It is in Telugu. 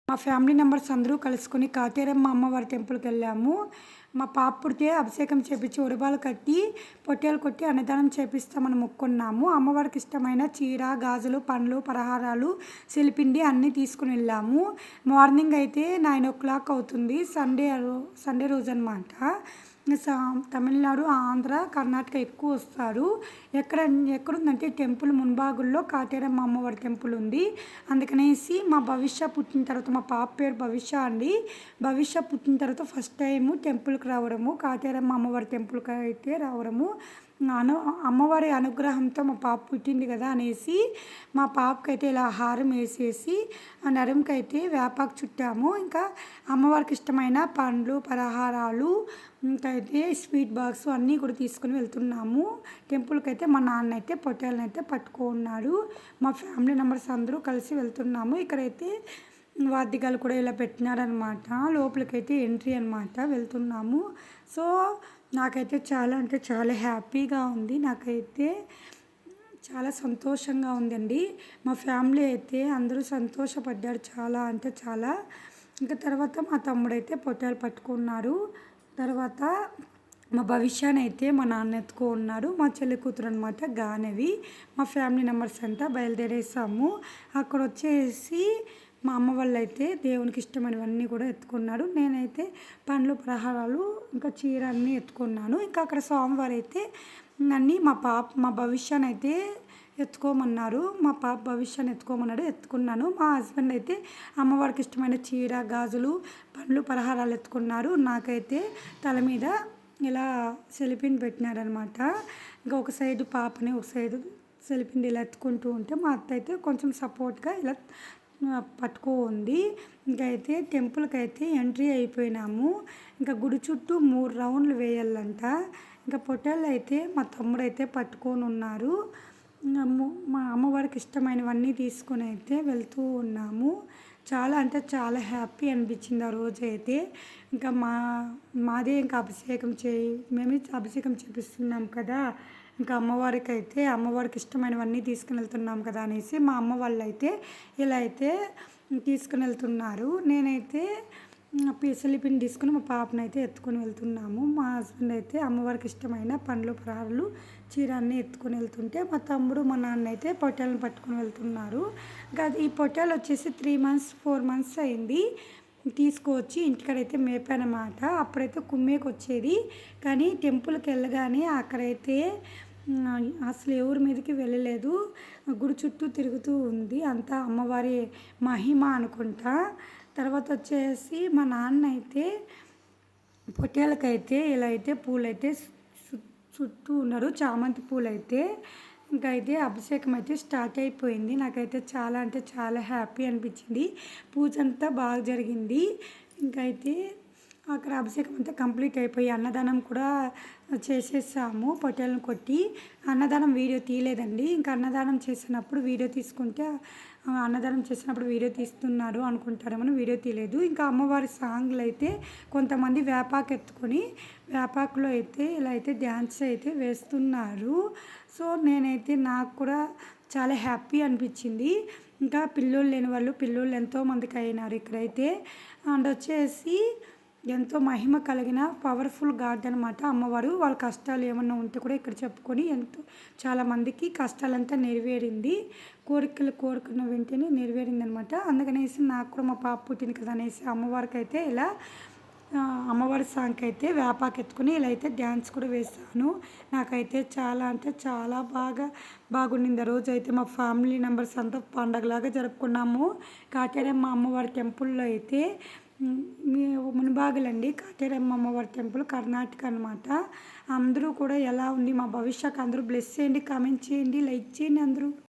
మా ఫ్యామిలీ మెంబర్స్ అందరూ కలుసుకొని కాటేరమ్మ అమ్మవారి టెంపుల్కి వెళ్ళాము. మా పాప పుడితే అభిషేకం చేపించి ఉడబాలు కట్టి పొట్టేలు కొట్టి అన్నదానం చేపిస్తామని మొక్కున్నాము. అమ్మవారికి ఇష్టమైన చీర, గాజులు, పండ్లు, పలహారాలు, శిలిపిండి అన్నీ తీసుకుని వెళ్ళాము. మార్నింగ్ అయితే 9 అవుతుంది. సండే రోజు అనమాట. తమిళనాడు, ఆంధ్ర, కర్ణాటక ఎక్కువ వస్తారు. ఎక్కడుందంటే టెంపుల్ మున్బాగుల్లో కాటేరమ్మ అమ్మవారి టెంపుల్ ఉంది. అందుకనేసి మా భవిష్య పుట్టిన తర్వాత, మా పాప పేరు భవిష్య అండి. భవిష్య పుట్టిన తర్వాత ఫస్ట్ టైము టెంపుల్కి రావడము, కాటేరమ్మ అమ్మవారి టెంపుల్కి అయితే రావడము. అమ్మవారి అనుగ్రహంతో మా పాప పుట్టింది కదా అనేసి మా పాపకైతే ఇలా హారం వేసేసి ఆ నడుముకైతే వేపాకు చుట్టాము. ఇంకా అమ్మవారికి ఇష్టమైన పండ్లు, పలహారాలు, ఇంకా అయితే స్వీట్ బాక్స్ అన్నీ కూడా తీసుకుని వెళ్తున్నాము టెంపుల్కి. అయితే మా నాన్న అయితే పొట్టేలను అయితే పట్టుకున్నాడు. మా ఫ్యామిలీ మెంబర్స్ అందరూ కలిసి వెళ్తున్నాము. ఇక్కడైతే వాద్యగాలు కూడా ఇలా పెట్టినారనమాట. లోపలికైతే ఎంట్రీ అనమాట. వెళ్తున్నాము. సో నాకైతే చాలా అంటే చాలా హ్యాపీగా ఉంది. నాకైతే చాలా సంతోషంగా ఉందండి. మా ఫ్యామిలీ అయితే అందరూ సంతోషపడ్డారు చాలా అంటే చాలా. ఇంకా తర్వాత మా తమ్ముడైతే పొట్టేలు పట్టుకున్నారు. తర్వాత మా భవిష్యాన్ని అయితే మా నాన్న ఎత్తుకున్నారు. మా చెల్లి కూతురు అనమాట గానవి. మా ఫ్యామిలీ మెంబర్స్ అంతా బయలుదేరేసాము. అక్కడ వచ్చేసి మా అమ్మ వాళ్ళు అయితే దేవునికి ఇష్టమైనవన్నీ కూడా ఎత్తుకున్నారు. నేనైతే పండ్లు, పలహారాలు, ఇంకా చీర అన్నీ ఎత్తుకున్నాను. ఇంకా అక్కడ స్వామివారు అయితే అన్నీ మా భవిష్యాన్ని అయితే ఎత్తుకోమన్నారు. మా పాప భవిష్యాన్ని ఎత్తుకోమన్నాడు. ఎత్తుకున్నాను. మా హస్బెండ్ అయితే అమ్మవారికి ఇష్టమైన చీర, గాజులు, పండ్లు, పలహారాలు ఎత్తుకున్నారు. నాకైతే తల మీద ఇలా సెలిపిండి పెట్టినారనమాట. ఇంకా ఒక సైడు పాపని, ఒక సైడు సెలిపిండి ఇలా ఎత్తుకుంటూ ఉంటే మా అత్త అయితే కొంచెం సపోర్ట్గా ఇలా పట్టుకోండి. ఇంకైతే టెంపుల్కి అయితే ఎంట్రీ అయిపోయినాము. ఇంకా గుడి చుట్టూ 3 రౌండ్లు వేయాలంట. ఇంకా పొట్టేళ్ళు అయితే మా తమ్ముడు అయితే పట్టుకొని ఉన్నారు. మా అమ్మవారికి ఇష్టమైనవన్నీ తీసుకొని అయితే వెళ్తూ ఉన్నాము. చాలా అంటే చాలా హ్యాపీ అనిపించింది ఆ రోజు అయితే. ఇంకా మాదే ఇంకా మేమే అభిషేకం చేపిస్తున్నాం కదా. ఇంకా అమ్మవారికి ఇష్టమైనవన్నీ తీసుకుని వెళ్తున్నాం కదా అనేసి మా అమ్మ వాళ్ళు అయితే ఇలా అయితే తీసుకుని వెళ్తున్నారు. నేనైతే సెలిపిండి తీసుకుని మా పాపను అయితే ఎత్తుకొని వెళ్తున్నాము. మా హస్బెండ్ అయితే అమ్మవారికి ఇష్టమైన పండ్లు, పలహారాలు, చీర అన్నీ ఎత్తుకొని వెళ్తుంటే మా తమ్ముడు, మా నాన్న అయితే పొట్టేలను పట్టుకొని వెళ్తున్నారు. ఇంకా ఈ పొట్టేలు వచ్చేసి 3 months 4 months అయింది. తీసుకువచ్చి ఇంటికాడైతే మేపానమాట. అప్పుడైతే కుమ్మేకి వచ్చేది. కానీ టెంపుల్కి వెళ్ళగానే అక్కడైతే అసలు ఎవరి మీదకి వెళ్ళలేదు. గుడి చుట్టూ తిరుగుతూ ఉంది. అంతా అమ్మవారి మహిమ అనుకుంటా. తర్వాత వచ్చేసి మా నాన్న అయితే పొట్టేలకైతే ఇలా అయితే పూలైతే చుట్టూ ఉన్నారు. చామంతి పూలైతే ఇంకా అయితే అభిషేకం అయితే స్టార్ట్ అయిపోయింది. నాకైతే చాలా అంటే చాలా హ్యాపీ అనిపించింది. పూజ అంతా బాగా జరిగింది. ఇంకా అయితే అక్కడ అభిషేకం అంతా కంప్లీట్ అయిపోయి అన్నదానం కూడా చేసేసాము. పొట్టేలను కొట్టి అన్నదానం వీడియో తీయలేదండి. ఇంకా అన్నదానం చేసినప్పుడు వీడియో తీసుకుంటే అన్నదానం చేసినప్పుడు వీడియో తీస్తున్నారు అనుకుంటారేమో వీడియో తీయలేదు. ఇంకా అమ్మవారి సాంగ్లు అయితే కొంతమంది వేపాకు ఎత్తుకొని వేపాకులో అయితే ఇలా అయితే డ్యాన్స్ అయితే వేస్తున్నారు. సో నేనైతే నాకు కూడా చాలా హ్యాపీ అనిపించింది. ఇంకా పిల్లోళ్ళు లేని వాళ్ళు పిల్లోళ్ళు ఎంతోమందికి అయినారు ఇక్కడైతే. అండ్ వచ్చేసి ఎంతో మహిమ కలిగిన పవర్ఫుల్ గాడ్ అనమాట అమ్మవారు. వాళ్ళ కష్టాలు ఏమన్నా ఉంటే కూడా ఇక్కడ చెప్పుకొని చాలామందికి కష్టాలంతా నెరవేరింది. కోరుకున్న వెంటనే నెరవేరింది అనమాట. అందుకనేసి నాకు కూడా మా పాప పుట్టింది కదా అనేసి అమ్మవారికి అయితే ఇలా అమ్మవారి సాంగ్కి అయితే వేపాకు ఎత్తుకుని ఇలా అయితే డ్యాన్స్ కూడా వేస్తాను. నాకైతే చాలా అంటే చాలా బాగుండింది. ఆ రోజు అయితే మా ఫ్యామిలీ మెంబర్స్ అంతా పండగలాగా జరుపుకున్నాము. కాటేరమ్మ అమ్మవారి టెంపుల్లో అయితే మునిబాగులండి. కాటేరమ్మ అమ్మవారి టెంపుల్ కర్ణాటక అనమాట. అందరూ కూడా ఎలా ఉంది మా భవిష్యత్తు అందరూ బ్లెస్ చేయండి, కామెంట్ చేయండి, లైక్ చేయండి అందరూ.